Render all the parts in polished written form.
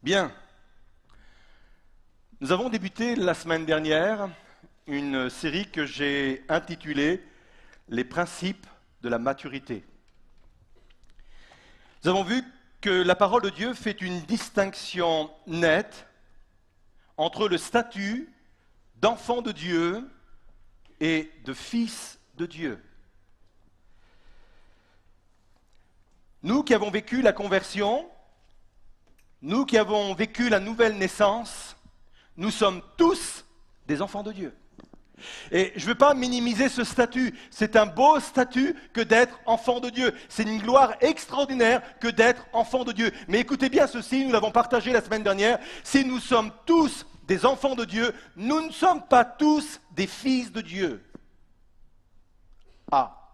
Bien, nous avons débuté la semaine dernière une série que j'ai intitulée « Les principes de la maturité ». Nous avons vu que la parole de Dieu fait une distinction nette entre le statut d'enfant de Dieu et de fils de Dieu. Nous qui avons vécu la conversion, nous qui avons vécu la nouvelle naissance, nous sommes tous des enfants de Dieu. Et je ne veux pas minimiser ce statut. C'est un beau statut que d'être enfant de Dieu. C'est une gloire extraordinaire que d'être enfant de Dieu. Mais écoutez bien ceci, nous l'avons partagé la semaine dernière. Si nous sommes tous des enfants de Dieu, nous ne sommes pas tous des fils de Dieu. Ah,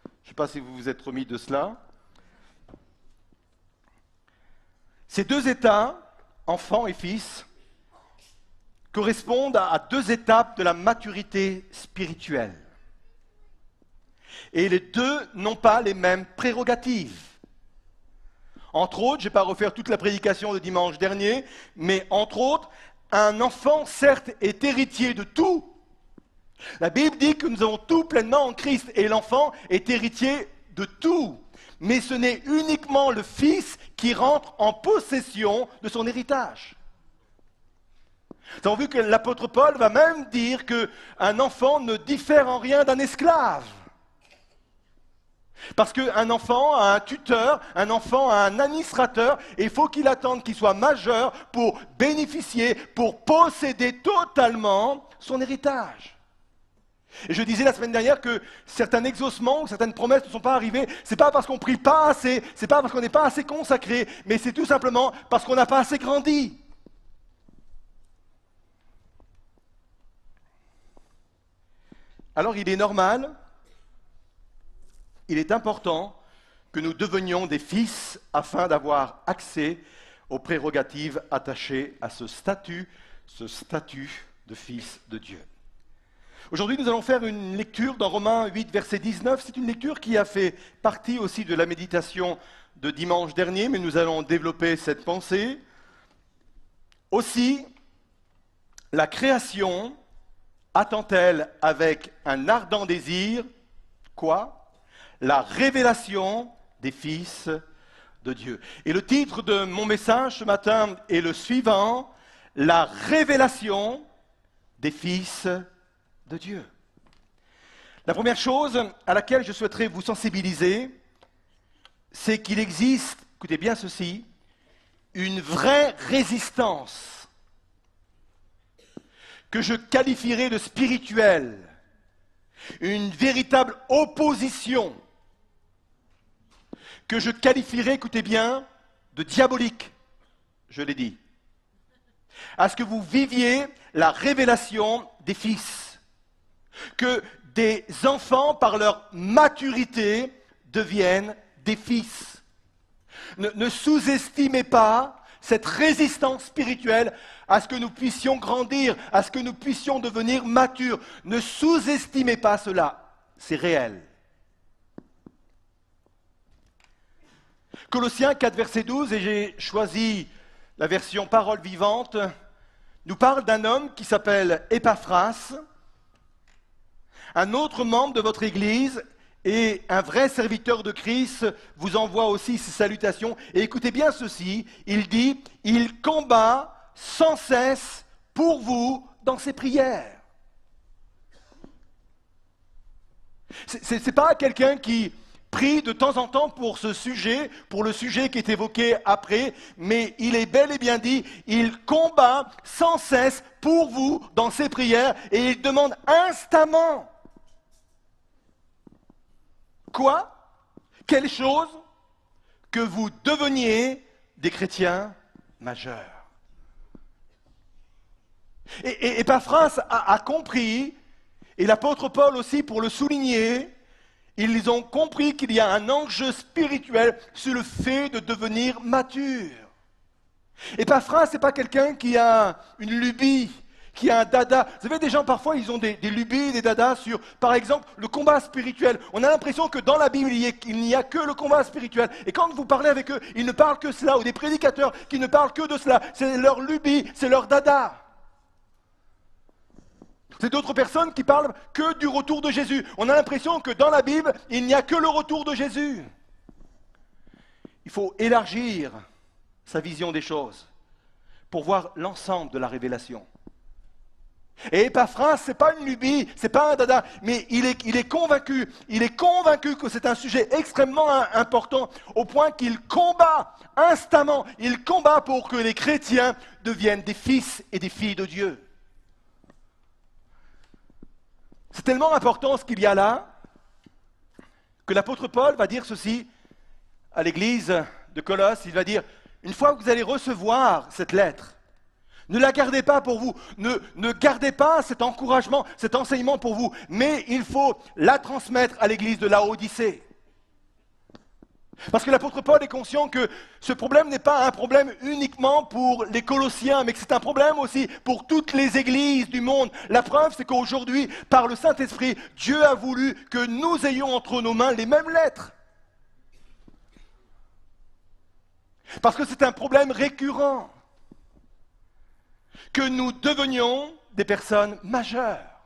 je ne sais pas si vous vous êtes remis de cela. Ces deux états, enfant et fils, correspondent à deux étapes de la maturité spirituelle. Et les deux n'ont pas les mêmes prérogatives. Entre autres, je ne vais pas refaire toute la prédication de dimanche dernier, mais entre autres, un enfant, certes, est héritier de tout. La Bible dit que nous avons tout pleinement en Christ, et l'enfant est héritier de tout. Mais ce n'est uniquement le fils qui rentre en possession de son héritage. Nous avons vu que l'apôtre Paul va même dire qu'un enfant ne diffère en rien d'un esclave. Parce qu'un enfant a un tuteur, un enfant a un administrateur, et il faut qu'il attende qu'il soit majeur pour bénéficier, pour posséder totalement son héritage. Et je disais la semaine dernière que certains exaucements, certaines promesses ne sont pas arrivées. Ce n'est pas parce qu'on ne prie pas assez, ce n'est pas parce qu'on n'est pas assez consacré, mais c'est tout simplement parce qu'on n'a pas assez grandi. Alors il est normal, il est important que nous devenions des fils afin d'avoir accès aux prérogatives attachées à ce statut de fils de Dieu. Aujourd'hui, nous allons faire une lecture dans Romains 8, verset 19. C'est une lecture qui a fait partie aussi de la méditation de dimanche dernier, mais nous allons développer cette pensée. Aussi, la création attend-elle avec un ardent désir, quoi ? La révélation des fils de Dieu. Et le titre de mon message ce matin est le suivant, la révélation des fils de Dieu. La première chose à laquelle je souhaiterais vous sensibiliser, c'est qu'il existe, écoutez bien ceci, une vraie résistance que je qualifierais de spirituelle, une véritable opposition que je qualifierais, écoutez bien, de diabolique, je l'ai dit, à ce que vous viviez la révélation des fils. Que des enfants, par leur maturité, deviennent des fils. Ne sous-estimez pas cette résistance spirituelle à ce que nous puissions grandir, à ce que nous puissions devenir matures. Ne sous-estimez pas cela, c'est réel. Colossiens 4, verset 12, et j'ai choisi la version parole vivante, nous parle d'un homme qui s'appelle Épaphras, un autre membre de votre Église et un vrai serviteur de Christ vous envoie aussi ses salutations. Et écoutez bien ceci, il dit, il combat sans cesse pour vous dans ses prières. Ce n'est pas quelqu'un qui prie de temps en temps pour ce sujet, pour le sujet qui est évoqué après, mais il est bel et bien dit, il combat sans cesse pour vous dans ses prières et il demande instamment. Quoi ? Quelle chose ? Que vous deveniez des chrétiens majeurs. Et Épaphras a compris, et l'apôtre Paul aussi pour le souligner, ils ont compris qu'il y a un enjeu spirituel sur le fait de devenir mature. Épaphras, ce n'est pas quelqu'un qui a une lubie, qui a un dada. Vous savez, des gens parfois, ils ont des lubies, des dadas sur, par exemple, le combat spirituel. On a l'impression que dans la Bible, il n'y a que le combat spirituel. Et quand vous parlez avec eux, ils ne parlent que cela, ou des prédicateurs qui ne parlent que de cela. C'est leur lubie, c'est leur dada. C'est d'autres personnes qui parlent que du retour de Jésus. On a l'impression que dans la Bible, il n'y a que le retour de Jésus. Il faut élargir sa vision des choses pour voir l'ensemble de la révélation. Et Epaphras, ce n'est pas une lubie, ce n'est pas un dada, mais il est convaincu que c'est un sujet extrêmement important, au point qu'il combat instamment, il combat pour que les chrétiens deviennent des fils et des filles de Dieu. C'est tellement important ce qu'il y a là, que l'apôtre Paul va dire ceci à l'église de Colosse. Il va dire, une fois que vous allez recevoir cette lettre, ne la gardez pas pour vous, ne gardez pas cet encouragement, cet enseignement pour vous, mais il faut la transmettre à l'église de Laodicée. Parce que l'apôtre Paul est conscient que ce problème n'est pas un problème uniquement pour les Colossiens, mais que c'est un problème aussi pour toutes les églises du monde. La preuve, c'est qu'aujourd'hui, par le Saint-Esprit, Dieu a voulu que nous ayons entre nos mains les mêmes lettres. Parce que c'est un problème récurrent. Que nous devenions des personnes majeures.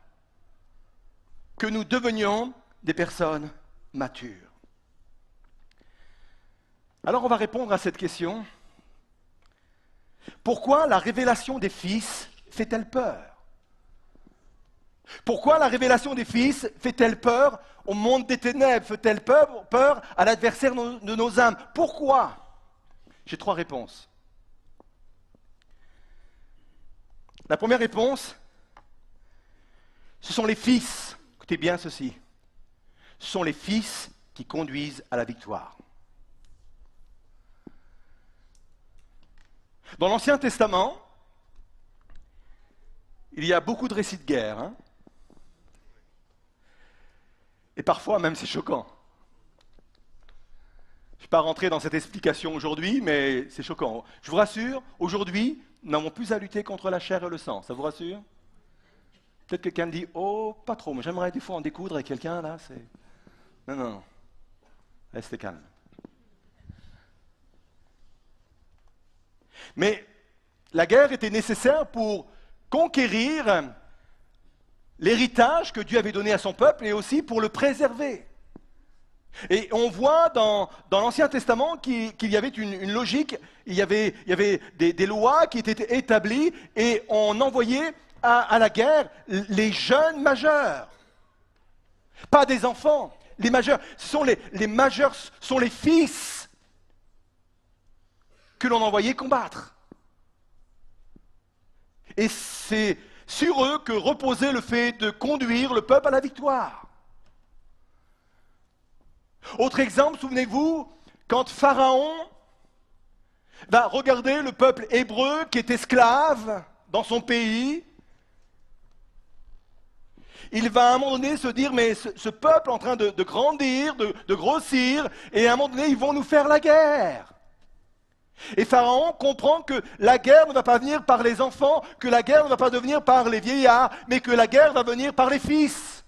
Que nous devenions des personnes matures. Alors on va répondre à cette question. Pourquoi la révélation des fils fait-elle peur? Pourquoi la révélation des fils fait-elle peur au monde des ténèbres? Fait-elle peur à l'adversaire de nos âmes? Pourquoi? J'ai 3 réponses. La première réponse, ce sont les fils. Écoutez bien ceci. Ce sont les fils qui conduisent à la victoire. Dans l'Ancien Testament, il y a beaucoup de récits de guerre. Hein? Et parfois même c'est choquant. Je ne vais pas rentrer dans cette explication aujourd'hui, mais c'est choquant. Je vous rassure, aujourd'hui, nous n'avons plus à lutter contre la chair et le sang. Ça vous rassure? Peut-être que quelqu'un me dit, oh, pas trop, mais j'aimerais des fois en découdre avec quelqu'un, là, c'est... Non. Restez calme. Mais la guerre était nécessaire pour conquérir l'héritage que Dieu avait donné à son peuple et aussi pour le préserver. Et on voit dans l'Ancien Testament qu'il y avait une logique, il y avait des lois qui étaient établies et on envoyait à la guerre les jeunes majeurs. Pas des enfants, les majeurs. Les majeurs sont les fils que l'on envoyait combattre. Et c'est sur eux que reposait le fait de conduire le peuple à la victoire. Autre exemple, souvenez-vous, quand Pharaon va regarder le peuple hébreu qui est esclave dans son pays, il va à un moment donné se dire, mais ce peuple est en train de grandir, de grossir, et à un moment donné, ils vont nous faire la guerre. Et Pharaon comprend que la guerre ne va pas venir par les enfants, que la guerre ne va pas venir par les vieillards, mais que la guerre va venir par les fils.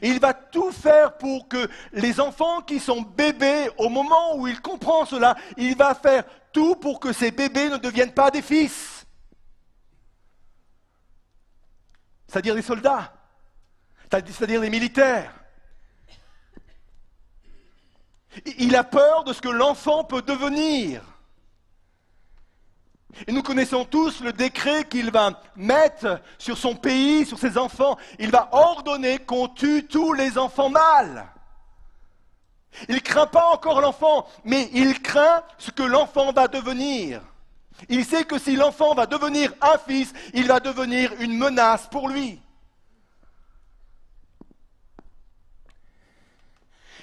Il va tout faire pour que les enfants qui sont bébés, au moment où il comprend cela, il va faire tout pour que ces bébés ne deviennent pas des fils. C'est-à-dire des soldats, c'est-à-dire des militaires. Il a peur de ce que l'enfant peut devenir. Et nous connaissons tous le décret qu'il va mettre sur son pays, sur ses enfants. Il va ordonner qu'on tue tous les enfants mâles. Il ne craint pas encore l'enfant, mais il craint ce que l'enfant va devenir. Il sait que si l'enfant va devenir un fils, il va devenir une menace pour lui.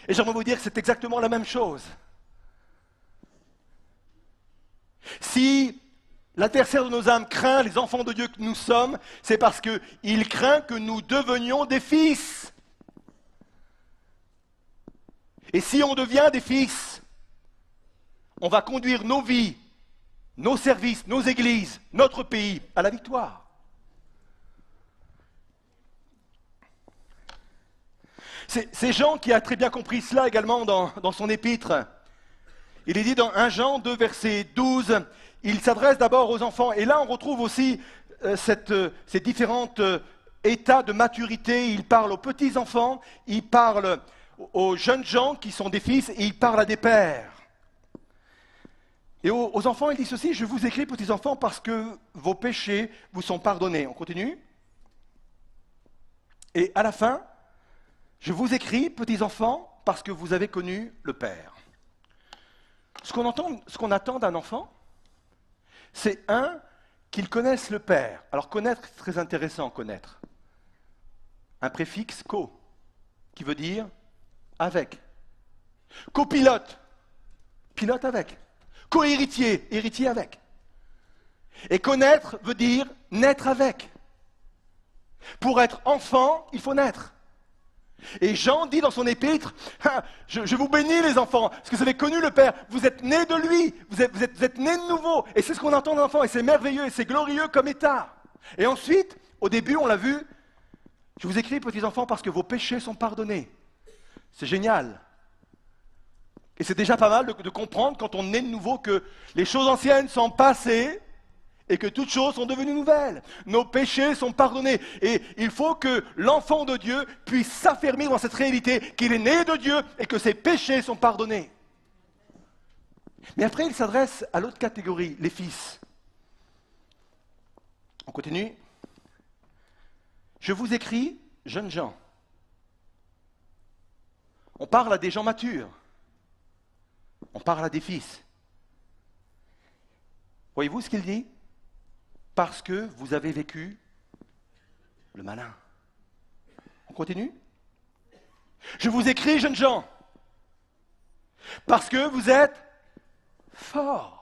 Et j'aimerais vous dire que c'est exactement la même chose. Si l'adversaire de nos âmes craint les enfants de Dieu que nous sommes, c'est parce qu'il craint que nous devenions des fils. Et si on devient des fils, on va conduire nos vies, nos services, nos églises, notre pays à la victoire. C'est Jean qui a très bien compris cela également dans son épître. Il est dit dans 1 Jean 2, verset 12, il s'adresse d'abord aux enfants. Et là, on retrouve aussi ces différents états de maturité. Il parle aux petits-enfants, il parle aux jeunes gens qui sont des fils, et il parle à des pères. Et aux enfants, il dit ceci, je vous écris, petits-enfants, parce que vos péchés vous sont pardonnés. On continue. Et à la fin, je vous écris, petits-enfants, parce que vous avez connu le Père. Ce qu'on attend d'un enfant, c'est qu'il connaisse le Père. Alors connaître, c'est très intéressant, connaître. Un préfixe co, qui veut dire avec. Copilote, pilote avec. Co-héritier, héritier avec. Et connaître veut dire naître avec. Pour être enfant, il faut naître. Et Jean dit dans son épître, je vous bénis les enfants, parce que vous avez connu le Père, vous êtes nés de lui, vous êtes nés de nouveau. Et c'est ce qu'on entend d'un enfant, et c'est merveilleux, et c'est glorieux comme état. Et ensuite, au début, on l'a vu, je vous écris, petits enfants, parce que vos péchés sont pardonnés. C'est génial. Et c'est déjà pas mal de comprendre, quand on est de nouveau, que les choses anciennes sont passées, et que toutes choses sont devenues nouvelles. Nos péchés sont pardonnés. Et il faut que l'enfant de Dieu puisse s'affermir dans cette réalité qu'il est né de Dieu et que ses péchés sont pardonnés. Mais après, il s'adresse à l'autre catégorie, les fils. On continue. Je vous écris, jeunes gens. On parle à des gens matures. On parle à des fils. Voyez-vous ce qu'il dit ? Parce que vous avez vécu le malin. On continue ? Je vous écris, jeunes gens, parce que vous êtes forts.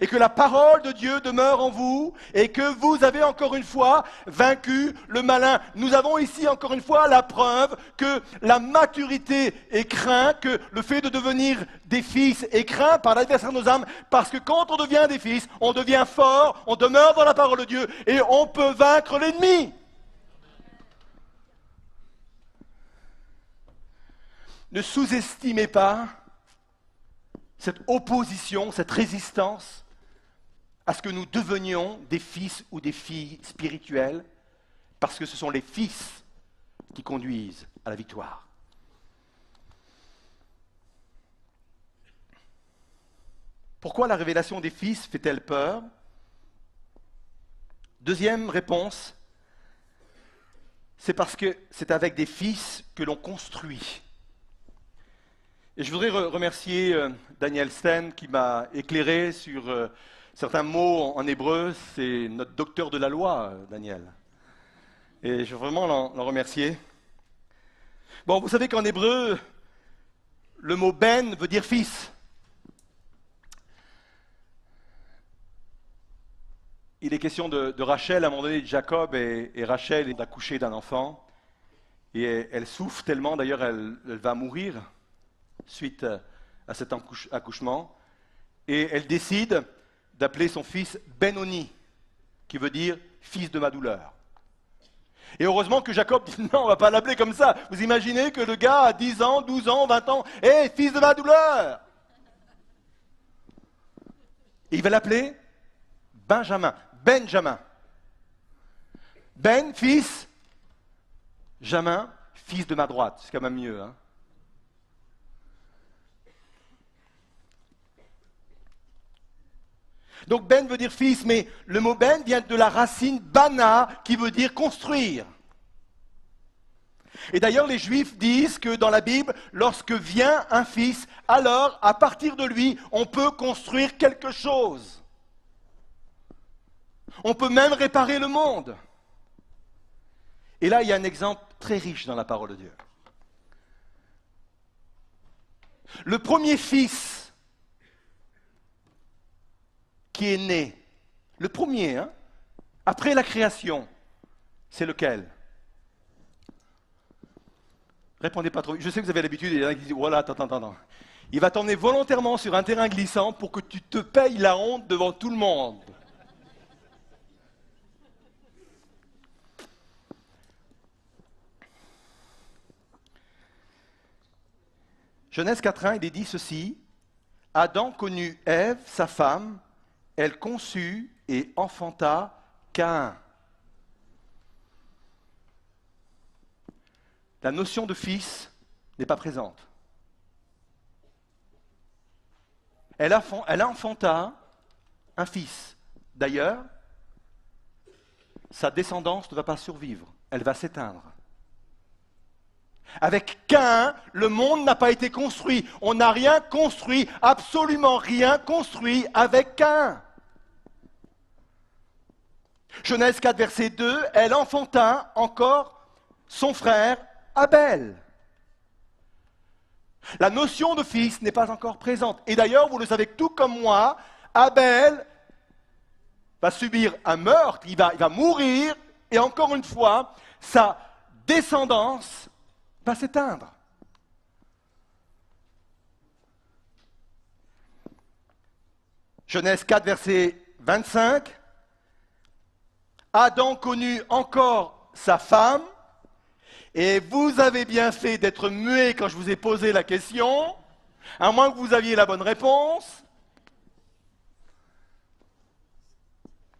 Et que la parole de Dieu demeure en vous, et que vous avez encore une fois vaincu le malin. Nous avons ici encore une fois la preuve que la maturité est crainte, que le fait de devenir des fils est craint par l'adversaire de nos âmes, parce que quand on devient des fils, on devient fort, on demeure dans la parole de Dieu, et on peut vaincre l'ennemi. Ne sous-estimez pas cette opposition, cette résistance à ce que nous devenions des fils ou des filles spirituelles, parce que ce sont les fils qui conduisent à la victoire. Pourquoi la révélation des fils fait-elle peur ? Deuxième réponse, c'est parce que c'est avec des fils que l'on construit. Et je voudrais remercier Daniel Sten qui m'a éclairé sur certains mots en hébreu. C'est notre docteur de la loi, Daniel. Et je veux vraiment l'en remercier. Bon, vous savez qu'en hébreu, le mot ben veut dire fils. Il est question de Rachel, à un moment donné, de Jacob, et Rachel est accouchée d'un enfant. Et elle souffre tellement, d'ailleurs, elle va mourir suite à cet accouchement. Et elle décide d'appeler son fils Benoni, qui veut dire fils de ma douleur. Et heureusement que Jacob dit non, on ne va pas l'appeler comme ça. Vous imaginez que le gars a 10 ans, 12 ans, 20 ans, hé, fils de ma douleur. Et il va l'appeler Benjamin. Ben, fils, Jamin, fils de ma droite. C'est quand même mieux, hein. Donc Ben veut dire fils, mais le mot Ben vient de la racine Bana, qui veut dire construire. Et d'ailleurs, les Juifs disent que dans la Bible, lorsque vient un fils, alors, à partir de lui, on peut construire quelque chose. On peut même réparer le monde. Et là, il y a un exemple très riche dans la parole de Dieu. Le premier fils qui est né, le premier, après la création, c'est lequel? Répondez pas trop vite. Je sais que vous avez l'habitude, il y en a qui disent, voilà, attends. Il va t'emmener volontairement sur un terrain glissant pour que tu te payes la honte devant tout le monde. Genèse 4.1, il est dit ceci. Adam connut Ève, sa femme, elle conçut et enfanta Caïn. La notion de fils n'est pas présente. Elle enfanta un fils. D'ailleurs, sa descendance ne va pas survivre, elle va s'éteindre. Avec Caïn, le monde n'a pas été construit. On n'a rien construit, absolument rien construit avec Caïn. Genèse 4, verset 2, elle enfanta encore son frère Abel. La notion de fils n'est pas encore présente. Et d'ailleurs, vous le savez tout comme moi, Abel va subir un meurtre, il va mourir, et encore une fois, sa descendance va s'éteindre. Genèse 4, verset 25. Adam connut encore sa femme, et vous avez bien fait d'être muet quand je vous ai posé la question, à moins que vous aviez la bonne réponse.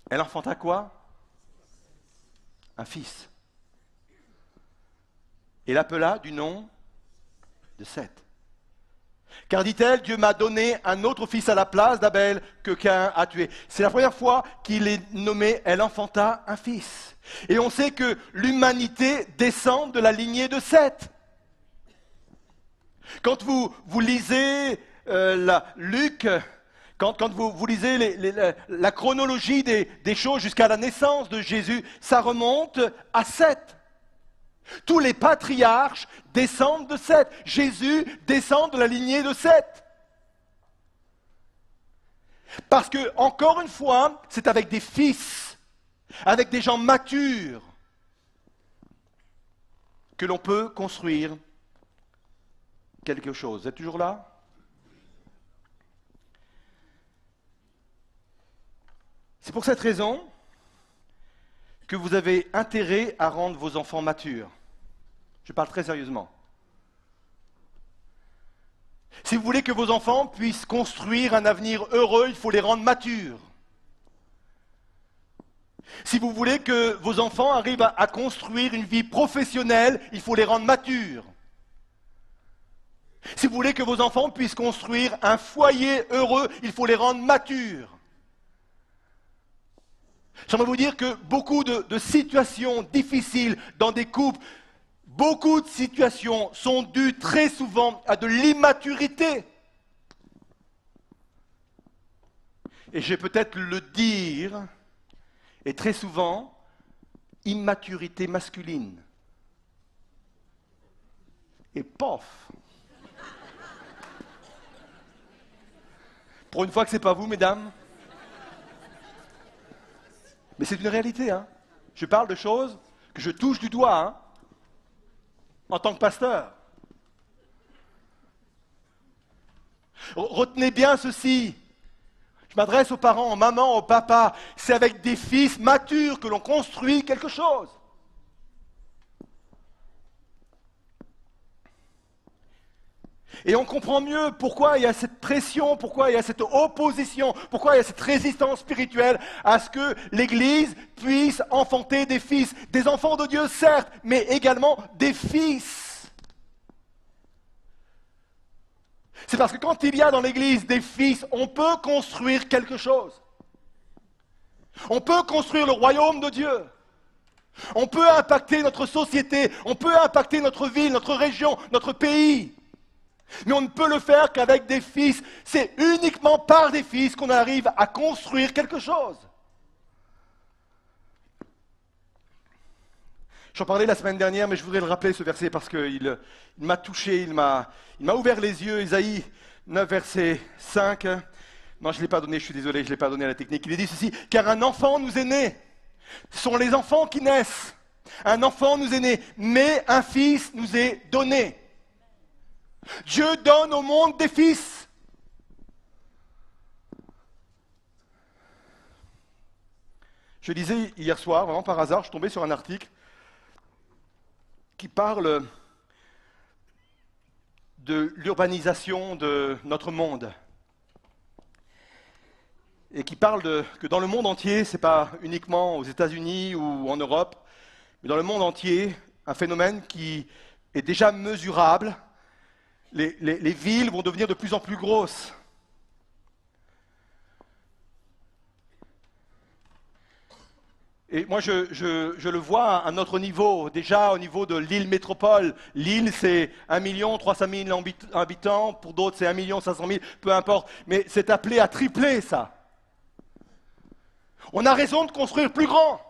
Elle enfanta quoi? Un fils. Et l'appela du nom de Seth. Car dit-elle, Dieu m'a donné un autre fils à la place d'Abel que Caïn a tué. C'est la première fois qu'il est nommé, elle enfanta un fils. Et on sait que l'humanité descend de la lignée de Seth. Quand vous lisez Luc, quand vous lisez la chronologie des choses jusqu'à la naissance de Jésus, ça remonte à Seth. Tous les patriarches descendent de Seth. Jésus descend de la lignée de Seth. Parce que, encore une fois, c'est avec des fils, avec des gens matures, que l'on peut construire quelque chose. Vous êtes toujours là? C'est pour cette raison que vous avez intérêt à rendre vos enfants matures. Je parle très sérieusement. Si vous voulez que vos enfants puissent construire un avenir heureux, il faut les rendre matures. Si vous voulez que vos enfants arrivent à construire une vie professionnelle, il faut les rendre matures. Si vous voulez que vos enfants puissent construire un foyer heureux, il faut les rendre matures. J'aimerais vous dire que beaucoup de situations difficiles dans des couples, beaucoup de situations sont dues très souvent à de l'immaturité. Et je vais peut-être le dire, et très souvent, immaturité masculine. Et pof! Pour une fois que ce n'est pas vous, mesdames. Mais c'est une réalité, hein. Je parle de choses que je touche du doigt, hein, en tant que pasteur. Retenez bien ceci. Je m'adresse aux parents, aux mamans, aux papas. C'est avec des fils matures que l'on construit quelque chose. Et on comprend mieux pourquoi il y a cette pression, pourquoi il y a cette opposition, pourquoi il y a cette résistance spirituelle à ce que l'Église puisse enfanter des fils, des enfants de Dieu certes, mais également des fils. C'est parce que quand il y a dans l'Église des fils, on peut construire quelque chose. On peut construire le royaume de Dieu. On peut impacter notre société, on peut impacter notre ville, notre région, notre pays. Mais on ne peut le faire qu'avec des fils. C'est uniquement par des fils qu'on arrive à construire quelque chose. J'en parlais la semaine dernière, mais je voudrais le rappeler ce verset parce qu'il m'a touché, il m'a ouvert les yeux. Isaïe 9, verset 5. Non, je ne l'ai pas donné, je suis désolé, je ne l'ai pas donné à la technique. Il est dit ceci, car un enfant nous est né. Ce sont les enfants qui naissent. Un enfant nous est né, mais un fils nous est donné. Dieu donne au monde des fils. Je lisais hier soir, vraiment par hasard, je suis tombé sur un article qui parle de l'urbanisation de notre monde. Et qui parle que dans le monde entier, ce n'est pas uniquement aux États-Unis ou en Europe, mais dans le monde entier, un phénomène qui est déjà mesurable. Les villes vont devenir de plus en plus grosses. Et moi, je le vois à un autre niveau, déjà au niveau de Lille métropole. Lille, c'est 1 300 000 habitants, pour d'autres, c'est 1 500 000, peu importe. Mais c'est appelé à tripler, ça. On a raison de construire plus grand.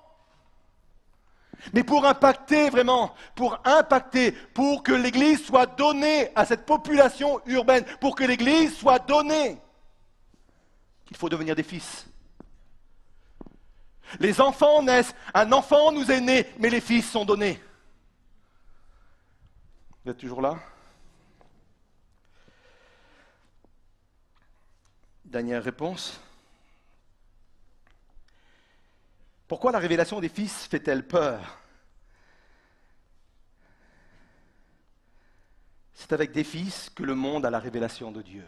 Mais pour impacter vraiment, pour que l'Église soit donnée à cette population urbaine, pour que l'Église soit donnée, il faut devenir des fils. Les enfants naissent, un enfant nous est né, mais les fils sont donnés. Vous êtes toujours là? Dernière réponse. Pourquoi la révélation des fils fait-elle peur? C'est avec des fils que le monde a la révélation de Dieu.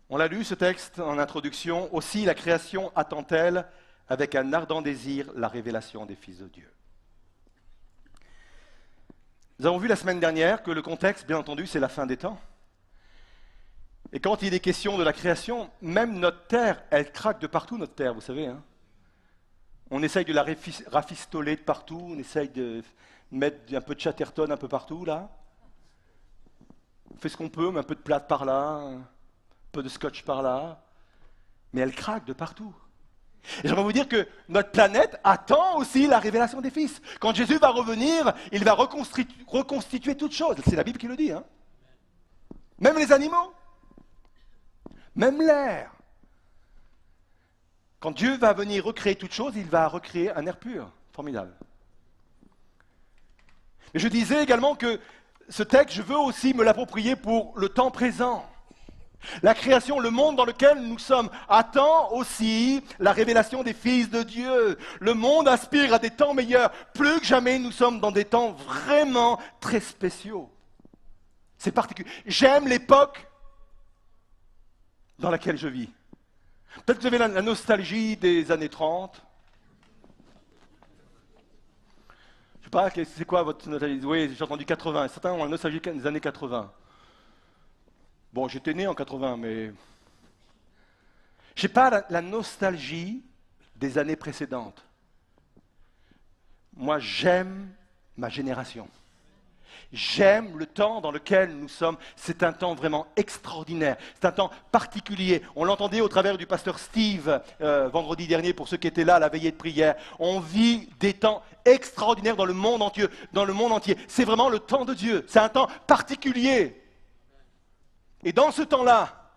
On l'a lu ce texte en introduction. Aussi la création attend-elle avec un ardent désir la révélation des fils de Dieu. Nous avons vu la semaine dernière que le contexte, bien entendu, c'est la fin des temps. Et quand il est question de la création, même notre terre, elle craque de partout, notre terre, vous savez. Hein. On essaye de la rafistoler de partout, on essaye de mettre un peu de chatterton un peu partout, là. On fait ce qu'on peut, on met un peu de plâtre par là, un peu de scotch par là. Mais elle craque de partout. Et j'aimerais vous dire que notre planète attend aussi la révélation des fils. Quand Jésus va revenir, il va reconstituer toutes choses. C'est la Bible qui le dit. Hein. Même les animaux. Même l'air. Quand Dieu va venir recréer toutes choses, il va recréer un air pur. Formidable. Mais je disais également que ce texte, je veux aussi me l'approprier pour le temps présent. La création, le monde dans lequel nous sommes, attend aussi la révélation des fils de Dieu. Le monde aspire à des temps meilleurs. Plus que jamais, nous sommes dans des temps vraiment très spéciaux. C'est particulier. J'aime l'époque dans laquelle je vis. Peut-être que vous avez la nostalgie des années 30. Je sais pas, c'est quoi votre nostalgie? Oui, j'ai entendu 80. Certains ont la nostalgie des années 80. Bon, j'étais né en 80, mais je n'ai pas la nostalgie des années précédentes. Moi, j'aime ma génération. J'aime le temps dans lequel nous sommes. C'est un temps vraiment extraordinaire. C'est un temps particulier. On l'entendait au travers du pasteur Steve vendredi dernier, pour ceux qui étaient là à la veillée de prière. On vit des temps extraordinaires dans le monde entier. C'est vraiment le temps de Dieu. C'est un temps particulier. Et dans ce temps-là,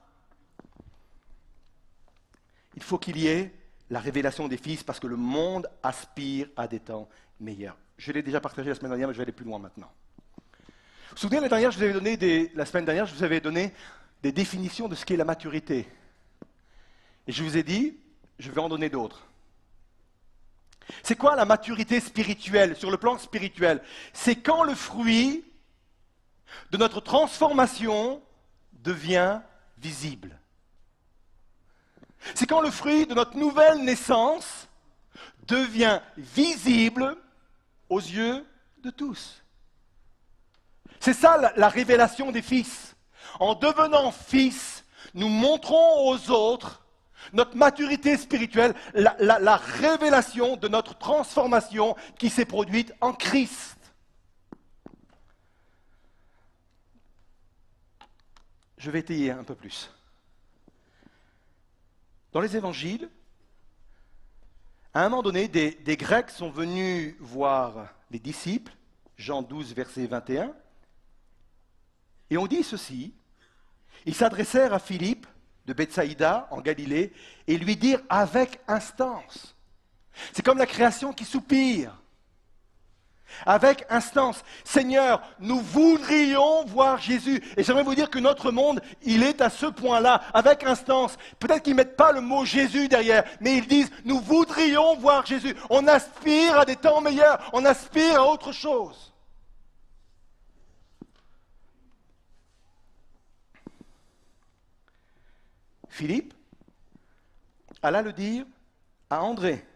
il faut qu'il y ait la révélation des fils parce que le monde aspire à des temps meilleurs. Je l'ai déjà partagé la semaine dernière, mais je vais aller plus loin maintenant. Vous vous souvenez, la semaine dernière, je vous avais donné des définitions de ce qu'est la maturité. Et je vous ai dit, je vais en donner d'autres. C'est quoi la maturité spirituelle, sur le plan spirituel? C'est quand le fruit de notre transformation devient visible. C'est quand le fruit de notre nouvelle naissance devient visible aux yeux de tous. C'est ça la révélation des fils. En devenant fils, nous montrons aux autres notre maturité spirituelle, la révélation de notre transformation qui s'est produite en Christ. Je vais étayer un peu plus. Dans les évangiles, à un moment donné, des Grecs sont venus voir les disciples, Jean 12, verset 21, et on dit ceci, ils s'adressèrent à Philippe de Bethsaïda en Galilée et lui dirent avec instance. C'est comme la création qui soupire. Avec instance. Seigneur, nous voudrions voir Jésus. Et j'aimerais vous dire que notre monde, il est à ce point-là, avec instance. Peut-être qu'ils ne mettent pas le mot Jésus derrière, mais ils disent, nous voudrions voir Jésus. On aspire à des temps meilleurs, on aspire à autre chose. Philippe alla le dire à André.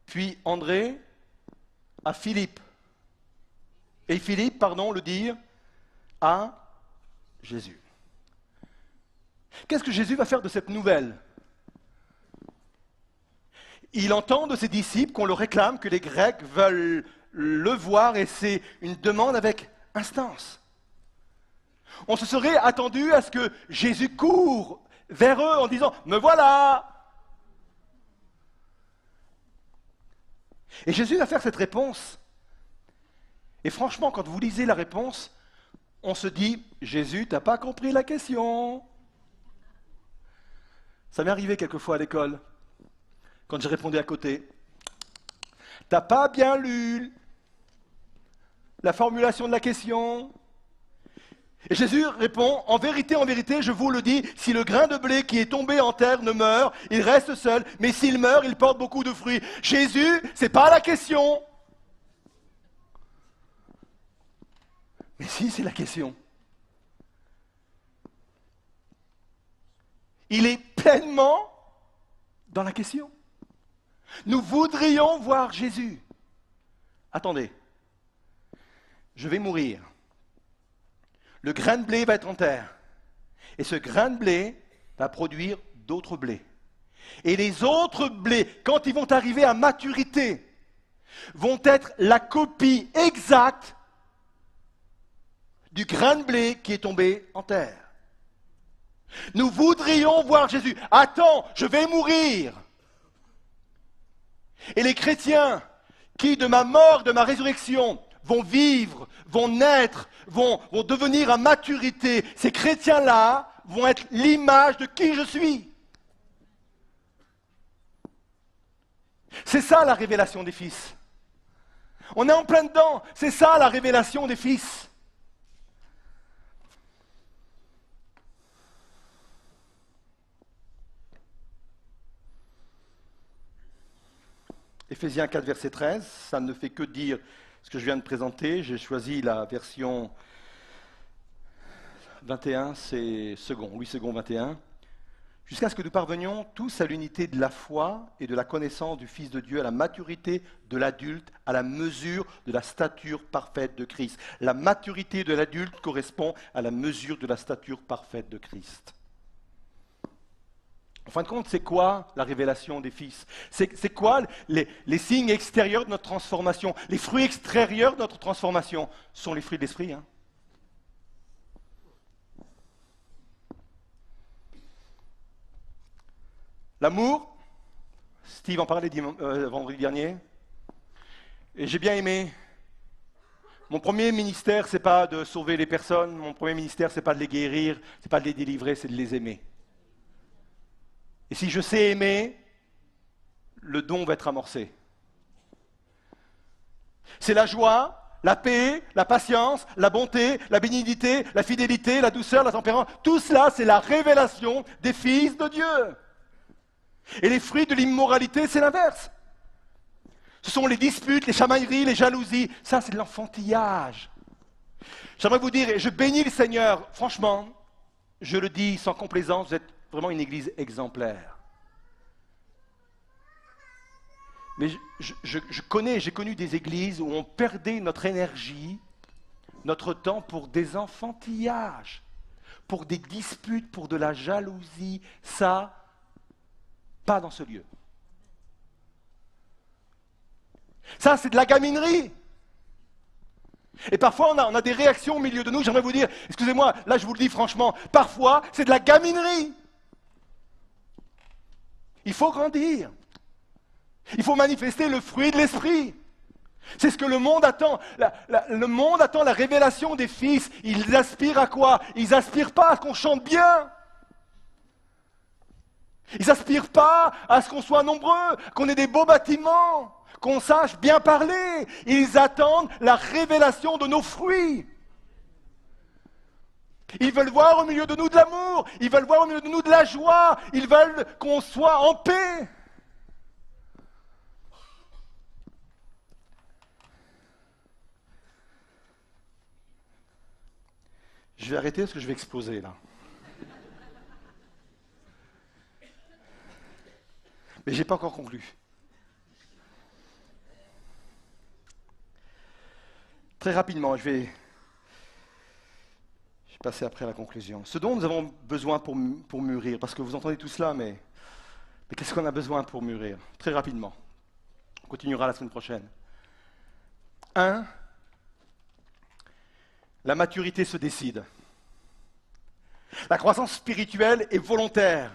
Puis André à Philippe. Et Philippe, le dire à Jésus. Qu'est-ce que Jésus va faire de cette nouvelle? Il entend de ses disciples qu'on le réclame, que les Grecs veulent le voir, et c'est une demande avec instance. On se serait attendu à ce que Jésus court vers eux en disant « Me voilà !» Et Jésus va faire cette réponse. Et franchement, quand vous lisez la réponse, on se dit « Jésus, tu n'as pas compris la question !» Ça m'est arrivé quelquefois à l'école, quand j'ai répondu à côté. « Tu n'as pas bien lu la formulation de la question ?» Et Jésus répond, en vérité, je vous le dis, si le grain de blé qui est tombé en terre ne meurt, il reste seul, mais s'il meurt, il porte beaucoup de fruits. Jésus, c'est pas la question. Mais si, c'est la question. Il est pleinement dans la question. Nous voudrions voir Jésus. Attendez, je vais mourir. Le grain de blé va être en terre. Et ce grain de blé va produire d'autres blés. Et les autres blés, quand ils vont arriver à maturité, vont être la copie exacte du grain de blé qui est tombé en terre. Nous voudrions voir Jésus. Attends, je vais mourir. Et les chrétiens qui, de ma mort, de ma résurrection, vont vivre, vont naître, vont devenir à maturité, ces chrétiens-là vont être l'image de qui je suis. C'est ça la révélation des fils. On est en plein dedans, c'est ça la révélation des fils. Éphésiens 4, verset 13, ça ne fait que dire ce que je viens de présenter. J'ai choisi la version 21, c'est Louis II 21. Jusqu'à ce que nous parvenions tous à l'unité de la foi et de la connaissance du Fils de Dieu, à la maturité de l'adulte, à la mesure de la stature parfaite de Christ. La maturité de l'adulte correspond à la mesure de la stature parfaite de Christ. En fin de compte, c'est quoi la révélation des fils? C'est quoi les signes extérieurs de notre transformation? Les fruits extérieurs de notre transformation sont les fruits de l'esprit. Hein? L'amour, Steve en parlait vendredi dernier, et j'ai bien aimé. Mon premier ministère, c'est pas de sauver les personnes, mon premier ministère, c'est pas de les guérir, c'est pas de les délivrer, c'est de les aimer. Et si je sais aimer, le don va être amorcé. C'est la joie, la paix, la patience, la bonté, la bénignité, la fidélité, la douceur, la tempérance. Tout cela, c'est la révélation des fils de Dieu. Et les fruits de l'immoralité, c'est l'inverse. Ce sont les disputes, les chamailleries, les jalousies. Ça, c'est de l'enfantillage. J'aimerais vous dire, et je bénis le Seigneur, franchement, je le dis sans complaisance, vous êtes vraiment une église exemplaire. Mais j'ai connu des églises où on perdait notre énergie, notre temps pour des enfantillages, pour des disputes, pour de la jalousie. Ça, pas dans ce lieu. Ça, c'est de la gaminerie. Et parfois, on a des réactions au milieu de nous. J'aimerais vous dire, excusez-moi, là je vous le dis franchement, parfois, c'est de la gaminerie. Il faut grandir. Il faut manifester le fruit de l'esprit. C'est ce que le monde attend. Le monde attend la révélation des fils. Ils aspirent à quoi? Ils n'aspirent pas à ce qu'on chante bien. Ils n'aspirent pas à ce qu'on soit nombreux, qu'on ait des beaux bâtiments, qu'on sache bien parler. Ils attendent la révélation de nos fruits. Ils veulent voir au milieu de nous de l'amour. Ils veulent voir au milieu de nous de la joie. Ils veulent qu'on soit en paix. Je vais arrêter parce que je vais exploser là. Mais je n'ai pas encore conclu. Très rapidement, je vais passer après la conclusion. Ce dont nous avons besoin pour mûrir, parce que vous entendez tout cela, mais qu'est-ce qu'on a besoin pour mûrir? Très rapidement. On continuera la semaine prochaine. 1. La maturité se décide. La croissance spirituelle est volontaire.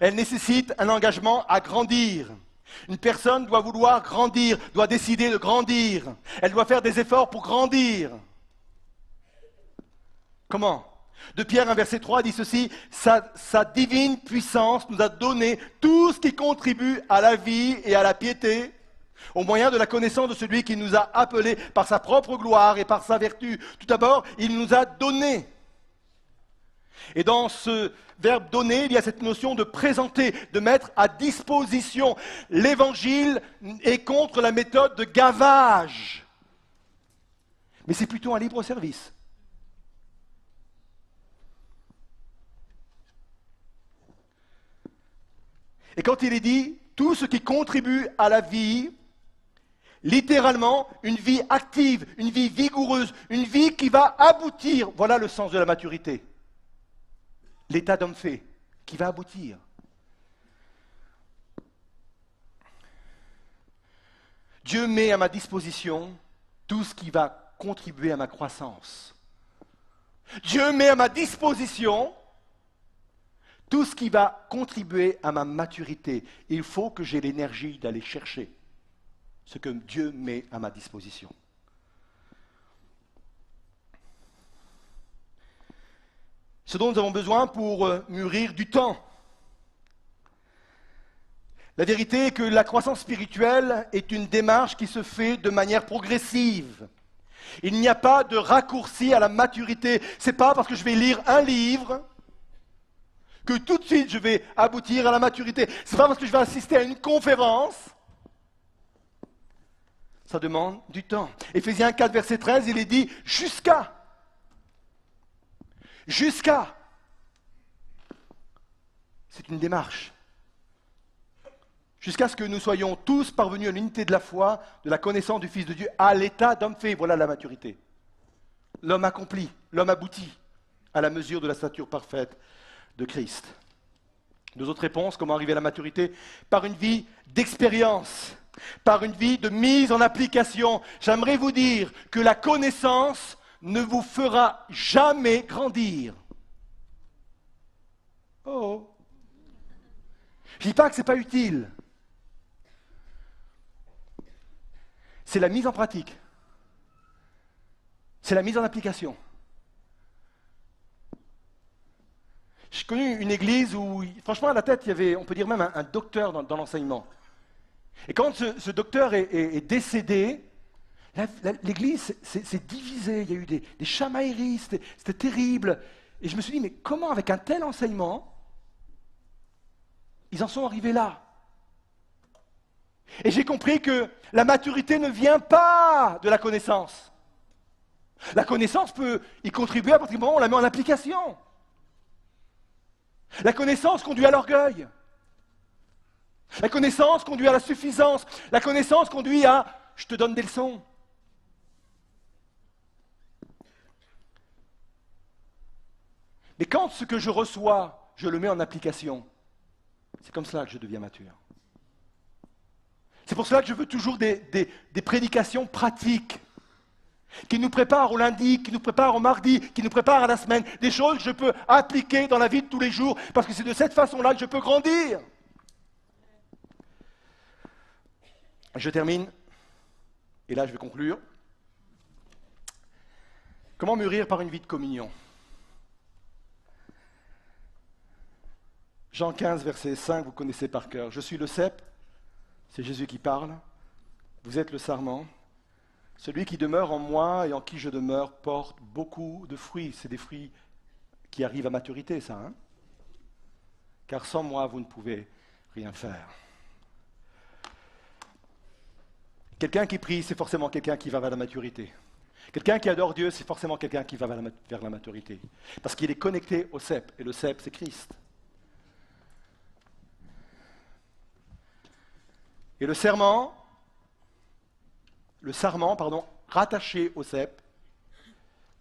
Elle nécessite un engagement à grandir. Une personne doit vouloir grandir, doit décider de grandir. Elle doit faire des efforts pour grandir. Comment? De Pierre 1, verset 3 dit ceci, sa divine puissance nous a donné tout ce qui contribue à la vie et à la piété, au moyen de la connaissance de celui qui nous a appelés par sa propre gloire et par sa vertu. Tout d'abord, il nous a donné. Et dans ce verbe donner, il y a cette notion de présenter, de mettre à disposition. L'évangile est contre la méthode de gavage. Mais c'est plutôt un libre service. Et quand il est dit tout ce qui contribue à la vie, littéralement, une vie active, une vie vigoureuse, une vie qui va aboutir, voilà le sens de la maturité. L'état d'homme fait, qui va aboutir. Dieu met à ma disposition tout ce qui va contribuer à ma croissance. Dieu met à ma disposition tout ce qui va contribuer à ma maturité. Il faut que j'ai l'énergie d'aller chercher ce que Dieu met à ma disposition. Ce dont nous avons besoin pour mûrir du temps. La vérité est que la croissance spirituelle est une démarche qui se fait de manière progressive. Il n'y a pas de raccourci à la maturité. Ce n'est pas parce que je vais lire un livre que tout de suite je vais aboutir à la maturité. Ce n'est pas parce que je vais assister à une conférence. Ça demande du temps. Éphésiens 4, verset 13, il est dit jusqu'à. Jusqu'à. C'est une démarche. Jusqu'à ce que nous soyons tous parvenus à l'unité de la foi, de la connaissance du Fils de Dieu, à l'état d'homme fait. Voilà la maturité. L'homme accompli, l'homme abouti, à la mesure de la stature parfaite de Christ. Deux autres réponses, comment arriver à la maturité? Par une vie d'expérience, par une vie de mise en application. J'aimerais vous dire que la connaissance ne vous fera jamais grandir. Oh! Je ne dis pas que ce n'est pas utile. C'est la mise en pratique. C'est la mise en application. J'ai connu une église où, franchement, à la tête, il y avait, on peut dire même un docteur dans l'enseignement. Et quand ce docteur est décédé, l'église s'est divisée. Il y a eu des chamailleries, c'était terrible. Et je me suis dit, mais comment, avec un tel enseignement, ils en sont arrivés là? Et j'ai compris que la maturité ne vient pas de la connaissance. La connaissance peut y contribuer à partir du moment où on la met en application. La connaissance conduit à l'orgueil. La connaissance conduit à la suffisance. La connaissance conduit à « je te donne des leçons ». Mais quand ce que je reçois, je le mets en application, c'est comme cela que je deviens mature. C'est pour cela que je veux toujours des prédications pratiques qui nous préparent au lundi, qui nous préparent au mardi, qui nous préparent à la semaine. Des choses que je peux appliquer dans la vie de tous les jours parce que c'est de cette façon-là que je peux grandir. Je termine, et là je vais conclure. Comment mûrir par une vie de communion? Jean 15, verset 5, vous connaissez par cœur. Je suis le cep, c'est Jésus qui parle. Vous êtes le sarment. Celui qui demeure en moi et en qui je demeure porte beaucoup de fruits. C'est des fruits qui arrivent à maturité, ça. Hein? Car sans moi, vous ne pouvez rien faire. Quelqu'un qui prie, c'est forcément quelqu'un qui va vers la maturité. Quelqu'un qui adore Dieu, c'est forcément quelqu'un qui va vers la maturité. Parce qu'il est connecté au cep, et le cep, c'est Christ. Et le sarment, rattaché au cep,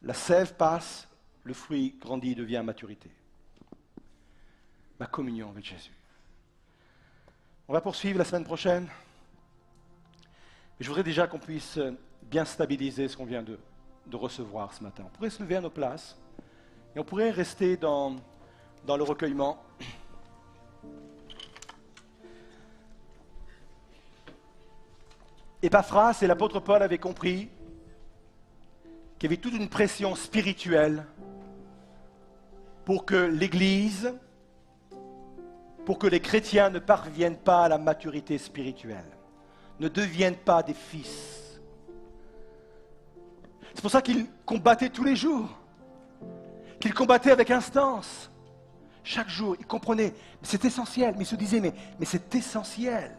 la sève passe, le fruit grandit, devient maturité. Ma communion avec Jésus. On va poursuivre la semaine prochaine. Je voudrais déjà qu'on puisse bien stabiliser ce qu'on vient de recevoir ce matin. On pourrait se lever à nos places et on pourrait rester dans le recueillement. Épaphras et l'apôtre Paul avaient compris qu'il y avait toute une pression spirituelle pour que l'Église, pour que les chrétiens ne parviennent pas à la maturité spirituelle, ne deviennent pas des fils. C'est pour ça qu'ils combattaient tous les jours, qu'ils combattaient avec instance. Chaque jour, ils comprenaient, mais c'est essentiel, mais ils se disaient, mais c'est essentiel.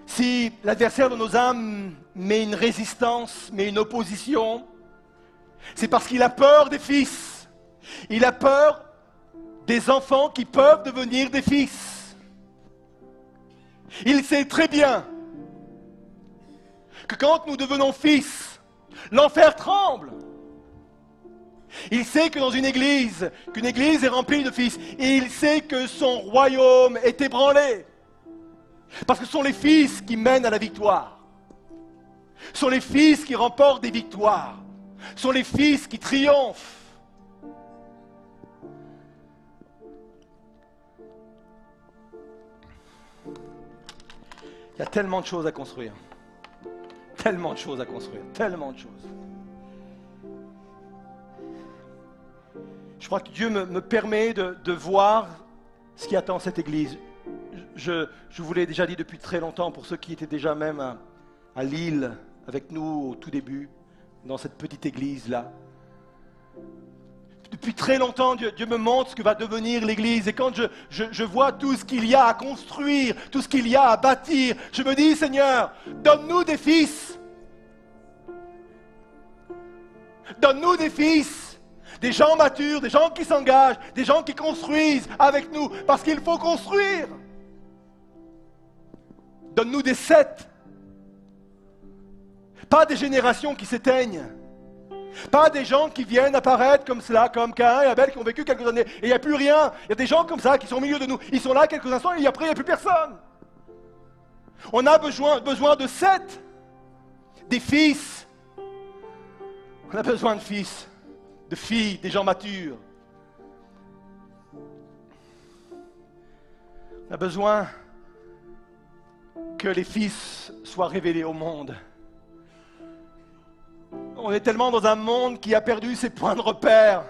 Si l'adversaire de nos âmes met une résistance, met une opposition, c'est parce qu'il a peur des fils. Il a peur des enfants qui peuvent devenir des fils. Il sait très bien que quand nous devenons fils, l'enfer tremble. Il sait que dans qu'une église est remplie de fils, et il sait que son royaume est ébranlé. Parce que ce sont les fils qui mènent à la victoire. Ce sont les fils qui remportent des victoires. Ce sont les fils qui triomphent. Il y a tellement de choses à construire. Tellement de choses à construire. Tellement de choses. Je crois que Dieu me permet de voir ce qui attend cette église. Je vous l'ai déjà dit depuis très longtemps, pour ceux qui étaient déjà même à Lille avec nous au tout début, dans cette petite église-là. Depuis très longtemps, Dieu me montre ce que va devenir l'église. Et quand je vois tout ce qu'il y a à construire, tout ce qu'il y a à bâtir, je me dis, Seigneur, donne-nous des fils. Donne-nous des fils. Des gens matures, des gens qui s'engagent, des gens qui construisent avec nous, parce qu'il faut construire. Donne-nous des sept. Pas des générations qui s'éteignent. Pas des gens qui viennent apparaître comme cela, comme Caïn et Abel, qui ont vécu quelques années, et il n'y a plus rien. Il y a des gens comme ça qui sont au milieu de nous. Ils sont là quelques instants, et après, il n'y a plus personne. On a besoin de sept. Des fils. On a besoin de fils, de filles, des gens matures. On a besoin que les fils soient révélés au monde. On est tellement dans un monde qui a perdu ses points de repère.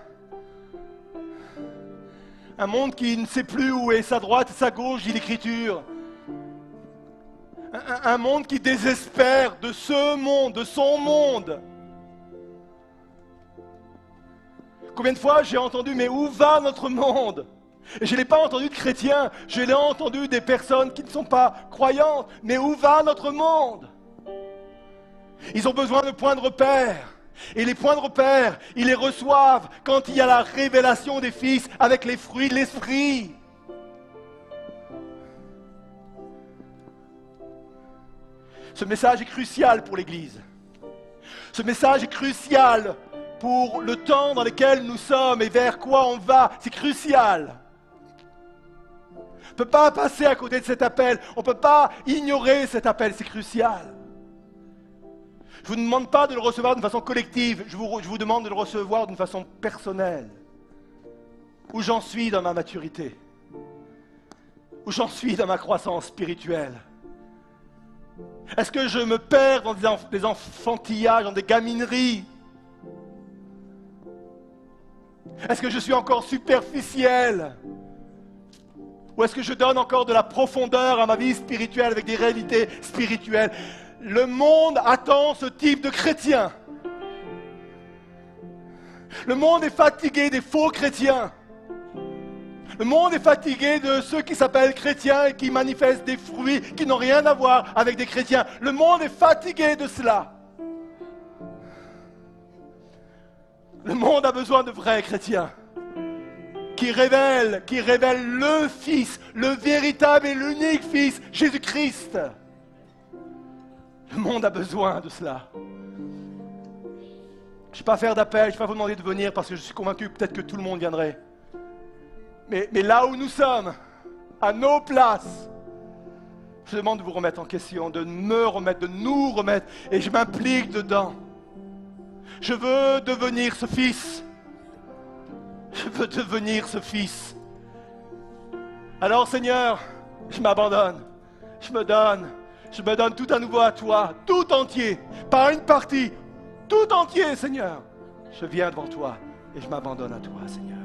Un monde qui ne sait plus où est sa droite et sa gauche, dit l'Écriture. Un monde qui désespère de ce monde, de son monde. Combien de fois j'ai entendu, mais où va notre monde ? Et je ne l'ai pas entendu de chrétiens, je l'ai entendu des personnes qui ne sont pas croyantes. Mais où va notre monde ? Ils ont besoin de points de repère. Et les points de repère, ils les reçoivent quand il y a la révélation des fils avec les fruits de l'esprit. Ce message est crucial pour l'Église. Ce message est crucial pour le temps dans lequel nous sommes et vers quoi on va. C'est crucial. On ne peut pas passer à côté de cet appel. On ne peut pas ignorer cet appel. C'est crucial. Je ne vous demande pas de le recevoir d'une façon collective. Je vous demande de le recevoir d'une façon personnelle. Où j'en suis dans ma maturité. Où j'en suis dans ma croissance spirituelle. Est-ce que je me perds dans des enfantillages, dans des gamineries ? Est-ce que je suis encore superficiel ? Ou est-ce que je donne encore de la profondeur à ma vie spirituelle avec des réalités spirituelles? Le monde attend ce type de chrétien. Le monde est fatigué des faux chrétiens. Le monde est fatigué de ceux qui s'appellent chrétiens et qui manifestent des fruits qui n'ont rien à voir avec des chrétiens. Le monde est fatigué de cela. Le monde a besoin de vrais chrétiens qui révèlent le Fils, le véritable et l'unique Fils, Jésus-Christ. Le monde a besoin de cela. Je ne vais pas faire d'appel, je ne vais pas vous demander de venir parce que je suis convaincu peut-être que tout le monde viendrait. Mais là où nous sommes, à nos places, je demande de vous remettre en question, de me remettre, de nous remettre, et je m'implique dedans. Je veux devenir ce Fils. Je veux devenir ce Fils. Alors Seigneur, je m'abandonne, je me donne tout à nouveau à toi, tout entier, pas une partie, tout entier Seigneur. Je viens devant toi et je m'abandonne à toi Seigneur.